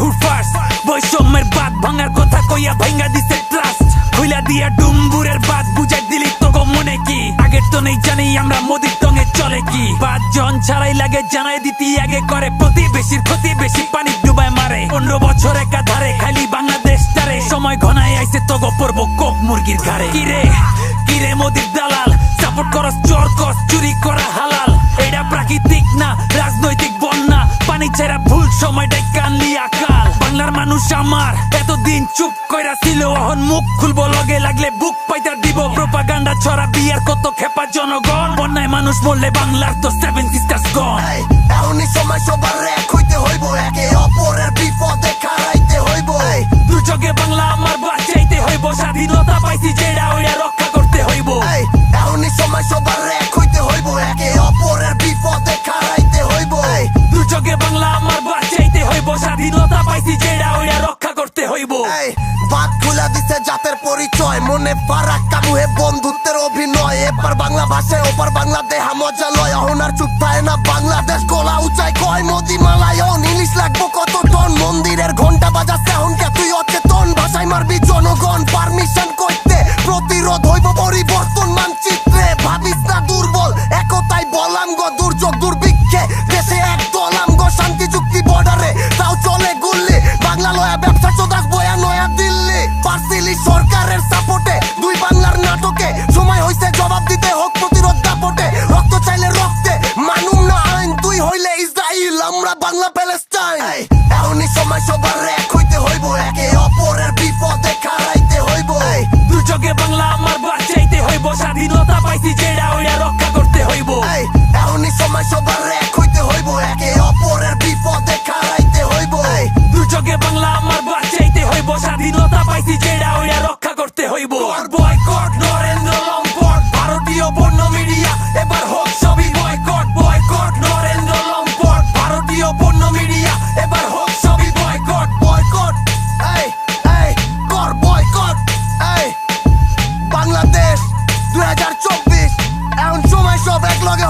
hood first বৈষম্যের বাদ ভাঙার কথা কইয়া ভাঙ্গা দিছে ট্রাস্ট খুইলা দিয়া ডুম্বুরের বাদ বুঝাই দিলি তোগো মনে কি আগের তো নেই জানি আমরা মোদির টঙে চলে কি 5 জন ছাড়াই লাগে জানাই দিতি আগে করে প্রতিবেশীর ক্ষতি বেশি পানি ডুবায় মারে 15 বছর একাধারে খালি বাংলাদেশ তারে সময় ঘনায় আইছে তোগো পড়ব কোপ মুরগির ঘাড়ে কিরে মোদির দালাল সাপোর্ট করস চোর কস চুরি করা হালাল এটা প্রাকৃতিক না রাজনৈতিক বন্যা পানি ছেড়া ভুল সময় ডাইকা আনলি আকাল বাংলার মানুষ আমার এতদিন চুপ কইরা ছিল এখন মুখ খুলবো লগে লাগলে বুক পাইতা দিব প্রোপাগান্ডা ছড়া বিয়ার কত খেপা জনগণ বন্যায় মানুষ বললে বাংলার তো 7 সিস্টার্স গন এমনই সময় সবার এক হইতে হইব একে অপরের বিপদে খাড়াইতে হইব দুর্যোগে বাংলা আমার বাঁচাইতে হইব স্বাধীনতা পাইছি যেটা ওইটা রক্ষা করতে হইব এমনই সময় সবার এক হইতে হইব একে অপরের বিপদে খাড়াইতে হইব দুর্যোগে বাংলা আমার বাঁচাইতে হইব স্বাধীনতা পাইছি যেটা ওইটা রক্ষা করতে হইব বাদ খুলা দিছে জাতের পরিচয় মনে ফারাক্কা মুহে বন্ধুত্বের অভিনয় এপার বাংলা ভাষায় ওপার বাংলা দেহা মজা লয় অহনার চুপ থাকে না বাংলাদেশ গলা উঁচাই কয় নদী মালায়ন ইলিশ লাগবো কত টন মন্দিরের ঘন্টা বাজাচ্ছে এখনকে তুই অচেতন ভাষায় মারবি জনগণ পারমিশন করতে প্রতিরোধ হইব পরিবর্তন মানচিত্রে ভাবিস না দুর্বল একতাই বলাম গো দুর্যোগ দুর্ভিক্ষে দেশে এক দলাম গো শান্তি চুক্তি বর্ডারে তাও চলে গুল্লি বাংলা লয়া ব্যবসা চোদাস বয়া নয়া দিল্লি পারসিলি সরকারের সাপোর্টে দুই বাংলার নাটকে সময় হইছে জবাব দিতে হোক প্রতিরোধ দাপটে রক্ত চাইলে রক্তে মানুম না আইন তুই হইলে ইসরাইল আমরা বাংলা প্যালেস্টাইন এমনই সময় সবার এক হইতে হইব একে অপরের বিপদে খাড়াইতে হইব দুর্যোগে বাংলা আমার বাঁচাইতে হইব স্বাধীনতা পাইছি যেটা ওইটা রক্ষা করতে হইব এমনই সময় সবার এক হইতে হইব একে অপরের বিপদে খাড়াইতে হইব দুর্যোগে বাংলা আমার বাঁচাইতে হইব স্বাধীনতা পাইছি যেটা ওইটা রক্ষা করতে হইব বয়কট নরেন্দ্র লম্পট ভারতীয় পণ্য মিডিয়া এবার হোক সবই বয়কট নরেন্দ্র লম্পট ভারতীয় পণ্য মিডিয়া এবার হোক সবই বয়কট কর বয়কট বাংলাদেশ 2024 এমন সময় সব এক লগে